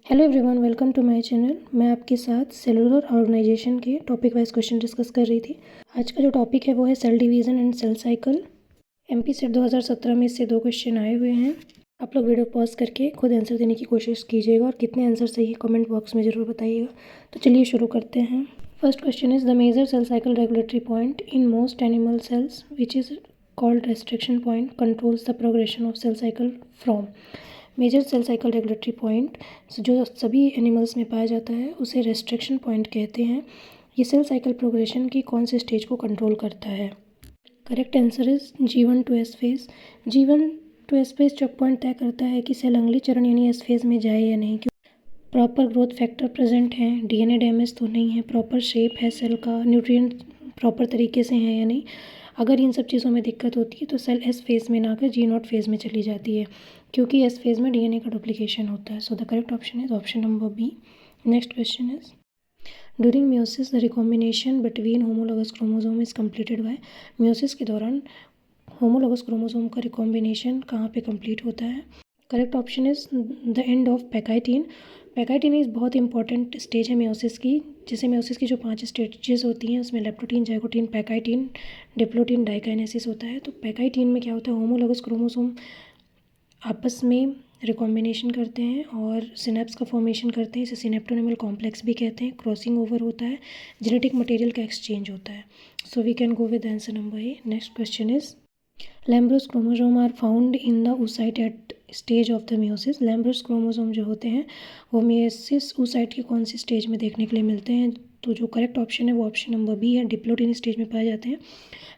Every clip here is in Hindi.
Hello everyone, welcome to my channel. मैं आपके साथ सेलुलर ऑर्गेनाइजेशन के टॉपिक वाइज क्वेश्चन डिस्कस कर रही थी। आज का जो टॉपिक है वो है cell division and cell cycle. MP SET 2017 में इससे 2 क्वेश्चन आए हुए हैं। आप लोग वीडियो पॉज करके खुद आंसर देने की कोशिश कीजिएगा और कितने आंसर सही है कमेंट बॉक्स में ज़रूर बताइएगा। तो चलिए शुरू करते हैं। First question is the major cell cycle regulatory point in most animal cells which is called restriction point controls the progression of cell cycle from. Major cell cycle regulatory point जो सभी एनिमल्स में पाया जाता है उसे रेस्ट्रिक्शन पॉइंट कहते हैं। ये सेल साइकिल प्रोग्रेशन की कौन से स्टेज को कंट्रोल करता है? Correct answer is G1 to S phase. G1 to S phase check point तय करता है कि सेल अगली चरण यानी S फेज में जाए या नहीं। प्रॉपर ग्रोथ फैक्टर प्रेजेंट है, डीएनए डैमेज तो नहीं है, प्रॉपर शेप है सेल का, न्यूट्रिएंट प्रॉपर तरीके से हैं या नहीं। अगर इन सब चीज़ों में दिक्कत होती है तो सेल एस फेज़ में ना कर G0 फेज़ में चली जाती है, क्योंकि एस फेज़ में डीएनए का डुप्लीकेशन होता है। So the correct option is option number B. Next question is during meiosis the recombination between homologous chromosome is completed by. Meiosis के दौरान होमोलोगस क्रोमोसोम का रिकॉम्बिनेशन कहाँ पे कंप्लीट होता है? Correct option is the end of pachytene. Pachytene is बहुत इंपॉर्टेंट स्टेज है म्योसिस की। जैसे म्योसिस की जो 5 स्टेजेस होती हैं उसमें leptotene, zygotene, pachytene, diplotene, diakinesis होता है। तो पैकाइटीन में क्या होता है, होमोलोगस क्रोमोसोम आपस में रिकॉम्बिनेशन करते हैं और सिनेप्स का फॉर्मेशन करते हैं। इसे सिनेप्टोनेमल कॉम्प्लेक्स भी कहते हैं। क्रॉसिंग ओवर होता है, जेनेटिक मटेरियल का एक्सचेंज होता है। So we can go with answer number A. Next question is lampbrush chromosome are found in the oocyte at stage of the meiosis. Lampbrush chromosome जो होते हैं वो म्योसिस oocyte के कौन सी स्टेज में देखने के लिए मिलते हैं? तो जो करेक्ट ऑप्शन है वो ऑप्शन नंबर बी है, डिप्लोटीन स्टेज में पाए जाते हैं।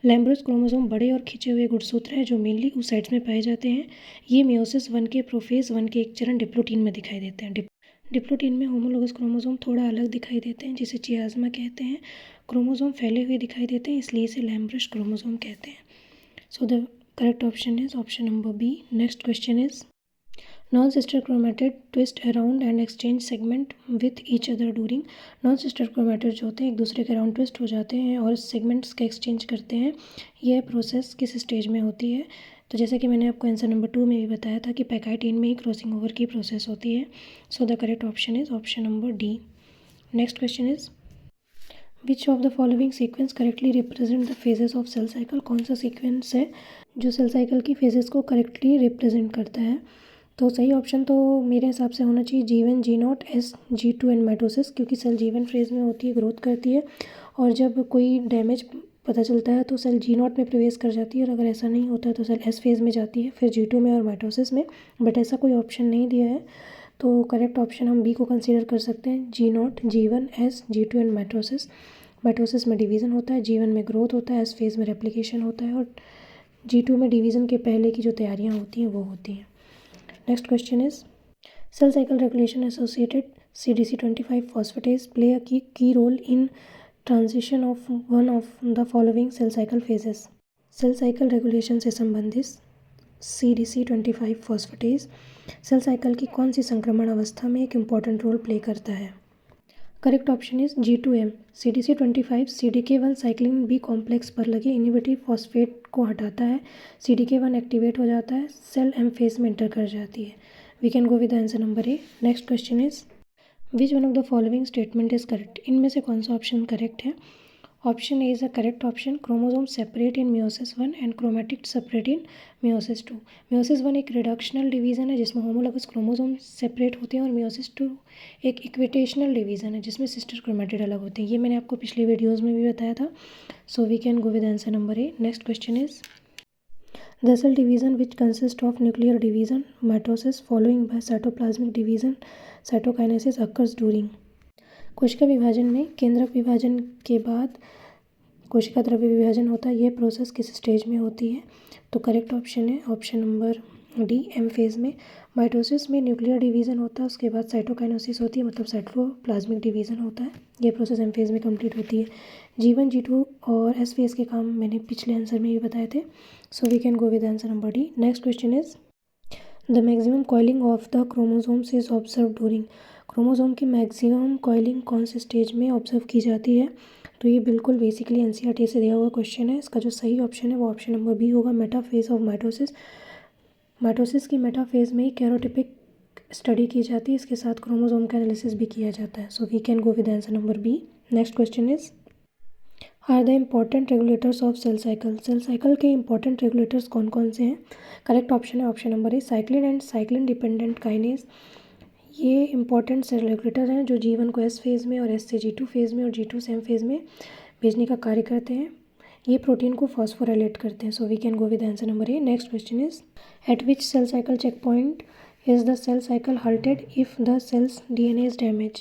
लैम्ब्रोस क्रोमोसोम बड़े और खिंचे हुए गुणसूत्र हैं जो मेनली oocytes में पाए जाते हैं। ये म्योसिस 1 के प्रोफेज 1 के एक चरण डिप्लोटीन में दिखाई देते हैं। डिप्लोटीन में होमोलोगस क्रोमोसोम थोड़ा अलग दिखाई देते हैं, जिसे चियाज़मा कहते हैं। क्रोमोसोम फैले हुए दिखाई देते हैं, इसलिए इसे लैम्ब्रोस क्रोमोसोम कहते हैं। So the correct option is option number B. Next question is non-sister chromatid twist around and exchange segment with each other during। non-sister chromatid जो होते हैं एक दूसरे के अराउंड ट्विस्ट हो जाते हैं और सेगमेंट्स का एक्सचेंज करते हैं। यह प्रोसेस किस स्टेज में होती है? तो जैसा कि मैंने आपको आंसर नंबर 2 में भी बताया था कि पैकाइटीन में ही क्रॉसिंग ओवर की प्रोसेस होती है। So the correct option is option number D. Next question is which of the following sequence correctly represent the phases of cell cycle. कौन सा सीक्वेंस है जो सेल साइकिल की फेजेस को करेक्टली रिप्रेजेंट करता है? तो सही ऑप्शन तो मेरे हिसाब से होना चाहिए G1, G0, S, G2 and mitosis, क्योंकि सेल G1 फेज में होती है, ग्रोथ करती है और जब कोई डैमेज पता चलता है तो सेल G0 में प्रवेश कर जाती है और अगर ऐसा नहीं होता तो सेल S फेज में जाती है, फिर G2 में और माइटोसिस में। बट ऐसा कोई ऑप्शन नहीं दिया है, तो करेक्ट ऑप्शन हम बी को कंसीडर कर सकते हैं। G0, G1, S, G2 and mitosis. Mitosis में डिवीज़न होता है, G1 में ग्रोथ होता है, S फेज में रेप्लिकेशन होता है और G2 में डिवीज़न के पहले की जो तैयारियां होती हैं वो होती हैं। Next question is cell cycle regulation associated CDC25 phosphatase play a key role in transition of one of the following cell cycle phases. Cell cycle regulation से संबंधित CDC25 फॉस्फेटेज सेल साइकिल की कौन सी संक्रमण अवस्था में एक इम्पॉर्टेंट रोल प्ले करता है? Correct option is G2M। CDC25 CDK1 cyclin B complex पर लगे इनहिबिटिव फॉस्फेट को हटाता है। CDK1 एक्टिवेट हो जाता है, सेल एम फेज में एंटर कर जाती है। We can go with answer number A. Next question is which one of the following statement is correct. इनमें से कौन सा ऑप्शन करेक्ट है? Option A is the correct option, chromosome separate in meiosis 1 and chromatid separate in meiosis 2। Meiosis 1 एक रिडक्शनल डिवीज़न है जिसमें होमोलोगस क्रोमोसोम सेपरेट होते हैं और म्योसिस 2 एक इक्विटेशनल डिवीज़न है जिसमें सिस्टर क्रोमैटिड अलग होते हैं। ये मैंने आपको पिछली वीडियोज़ में भी बताया था। So we can go with answer number A. Next question is the cell division which consist of nuclear division mitosis following by cytoplasmic division cytokinesis occurs during. कोशिका विभाजन में केंद्रक विभाजन के बाद कोशिका द्रव्य विभाजन होता है। यह प्रोसेस किस स्टेज में होती है? तो करेक्ट ऑप्शन है option number D, M phase में। माइटोसिस में न्यूक्लियर डिवीज़न होता है, उसके बाद साइटोकाइनेसिस होती है, मतलब साइटोप्लाज्मिक डिवीज़न होता है। ये प्रोसेस एम फेज में कंप्लीट होती है। G1, G2 और S फेज के काम मैंने पिछले आंसर में भी बताए थे। So we can go with answer number D. Next question is the maximum coiling of the chromosomes is observe during. Chromosome की मैक्सिमम कॉइलिंग कौन से स्टेज में ऑब्जर्व की जाती है? तो ये बिल्कुल बेसिकली NCERT से दिया हुआ क्वेश्चन है। इसका जो सही ऑप्शन है वो ऑप्शन नंबर बी होगा, मेटाफेज ऑफ माइटोसिस। माइटोसिस की मेटाफेज में ही कैरोटिपिक स्टडी की जाती है, इसके साथ क्रोमोसोम का एनालिसिस भी किया जाता है. So we can go with answer number B. Next question is, are the important regulators of cell cycle. Cell cycle के इंपॉर्टेंट रेगुलेटर्स कौन कौन से हैं? करेक्ट ऑप्शन है option number A, cyclin and cyclin dependent kinase. ये इंपॉर्टेंट सेल रेगुलेटर हैं जो G1 को S फेज़ में और S से G2 फेज़ में और G2 से M फेज़ में भेजने का कार्य करते हैं. ये प्रोटीन को फॉस्फोराइलेट करते हैं. So we can go with answer number A. Next question is, at which cell cycle check point is the cell cycle halted if the cells DNA is damage.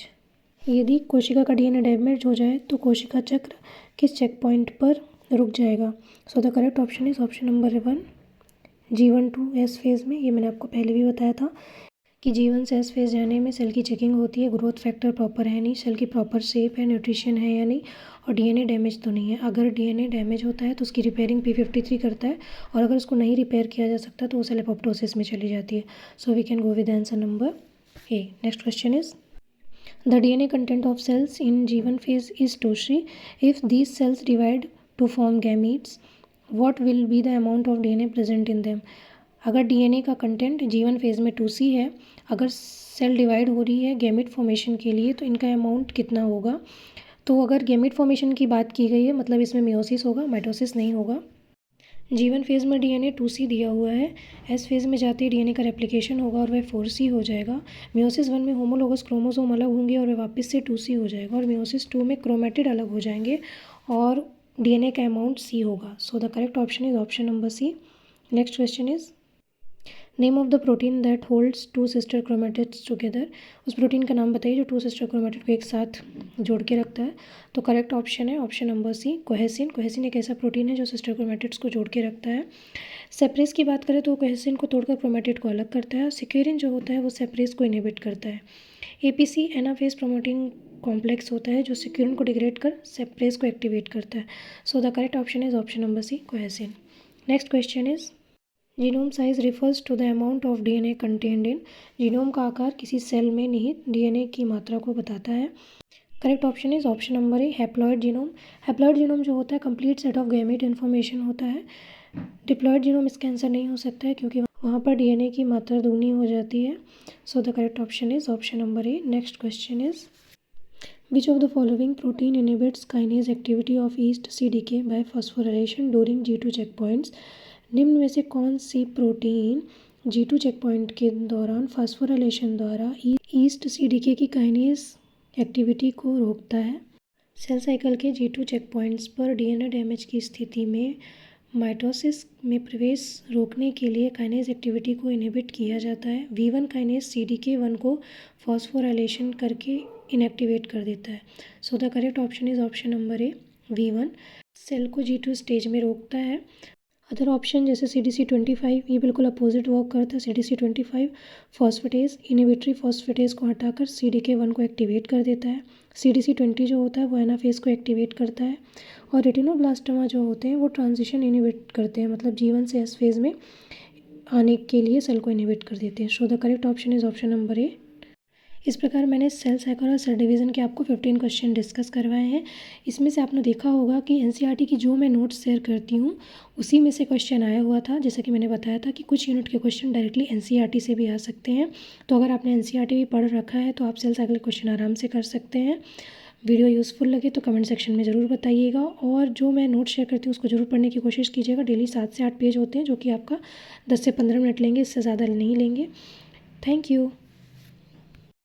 यदि कोशिका का DNA डैमेज हो जाए तो कोशिका चक्र किस चेक पॉइंट पर रुक जाएगा? सो the correct option is option number 1, G1 to S phase में. ये मैंने आपको पहले भी बताया था कि G1 से S फेज़ जाने में सेल की चेकिंग होती है, ग्रोथ फैक्टर प्रॉपर है नहीं, सेल की प्रॉपर शेप है, न्यूट्रिशन है या नहीं, और DNA डैमेज तो नहीं है. अगर DNA डैमेज होता है तो उसकी रिपेयरिंग P53 करता है, और अगर उसको नहीं रिपेयर किया जा सकता तो वो सेल एपोप्टोसिस में चली जाती है. So we can go with answer number A. Next question is, the DNA content of cells in G1 phase is 2C. If these cells divide to form gametes, what will be the amount of DNA present in them? अगर DNA का कंटेंट G1 फेज़ में 2C है, अगर सेल डिवाइड हो रही है गैमेट फॉर्मेशन के लिए, तो इनका अमाउंट कितना होगा? तो अगर गैमेट फॉर्मेशन की बात की गई है मतलब इसमें मियोसिस होगा, माइटोसिस नहीं होगा. G1 फेज़ में DNA 2C दिया हुआ है, S फेज़ में जाते ही DNA का रेप्लिकेशन होगा और वह 4C हो जाएगा. मियोसिस 1 में होमोलोगस क्रोमोसोम अलग होंगे और वह वापस से 2C हो जाएगा, और मियोसिस 2 में क्रोमेटिड अलग हो जाएंगे और DNA का अमाउंट C होगा. So the correct option is option number C. Next question is, name of the protein that holds 2 sister chromatids together. उस प्रोटीन का नाम बताइए जो 2 सिस्टर क्रोमेटिड को एक साथ जोड़ के रखता है. तो करेक्ट ऑप्शन है ऑप्शन नंबर सी, कोहेसिन. कोहेसिन एक ऐसा प्रोटीन है जो सिस्टर क्रोमेटिड्स को जोड़ के रखता है. सेप्रेस की बात करें तो कोहेसिन को तोड़कर क्रोमेटिड को अलग करता है, और सिक्यूरिन जो होता है वो सेप्रेस को इनहिबिट करता है. APC एनाफेज प्रोमोटिंग कॉम्प्लेक्स होता है जो सिक्यूरिन को डिग्रेड कर सेप्रेस को एक्टिवेट करता है. So the correct option is option number C, cohesin. Next question is, genome size refers to the amount of DNA contained in. Genome का आकार किसी सेल में निहित DNA की मात्रा को बताता है. Correct option is option number A, haploid genome. Haploid genome जो होता है complete set of gamete information होता है. डिप्लॉइड जीनोम इसका आंसर नहीं हो सकता है क्योंकि वहाँ पर DNA की मात्रा दूनी हो जाती है. So the correct option is option number A. Next question is, which of the following protein inhibits kinase activity of yeast CDK by phosphorylation during G2 check points. निम्न में से कौन सी प्रोटीन G2 चेक पॉइंट के दौरान फास्फोराइलेशन द्वारा ईस्ट CDK की काइनेज एक्टिविटी को रोकता है? सेल साइकिल के G2 चेक पॉइंट्स पर DNA डैमेज की स्थिति में माइटोसिस में प्रवेश रोकने के लिए काइनेज एक्टिविटी को इनहिबिट किया जाता है. V1 काइनेज CDK1 को फॉस्फोराइलेशन करके इनएक्टिवेट कर देता है. So the correct option is option number A, V1 cell को G2 स्टेज में रोकता है. अदर ऑप्शन जैसे CDC25 ये बिल्कुल अपोजिट वर्क करता है. CDC25 फॉस्फेटेज इनहिबिटरी फॉस्फेटेज को हटाकर CDK1 को एक्टिवेट कर देता है. CDC20 जो होता है वो एनाफेज को एक्टिवेट करता है, और रेटिनोब्लास्टोमा जो होते हैं वो ट्रांजिशन इनहिबिट करते हैं, मतलब G1 से S फेज़ में आने के लिए सेल को इनहिबिट कर देते हैं. सो the correct option is option number ए. इस प्रकार मैंने सेल साइकिल और सेल डिवीज़न के आपको 15 क्वेश्चन डिस्कस करवाए हैं. इसमें से आपने देखा होगा कि NCERT की जो मैं नोट्स शेयर करती हूँ उसी में से क्वेश्चन आया हुआ था. जैसा कि मैंने बताया था कि कुछ यूनिट के क्वेश्चन डायरेक्टली NCERT से भी आ सकते हैं. तो अगर आपने NCERT भी पढ़ रखा है तो आप सेल साइकिल क्वेश्चन आराम से कर सकते हैं. वीडियो यूज़फुल लगे तो कमेंट सेक्शन में ज़रूर बताइएगा, और जो मैं नोट शेयर करती हूँ उसको ज़रूर पढ़ने की कोशिश कीजिएगा. डेली 7 से 8 पेज होते हैं जो कि आपका 10 से 15 मिनट लेंगे, इससे ज़्यादा नहीं लेंगे. Thank you.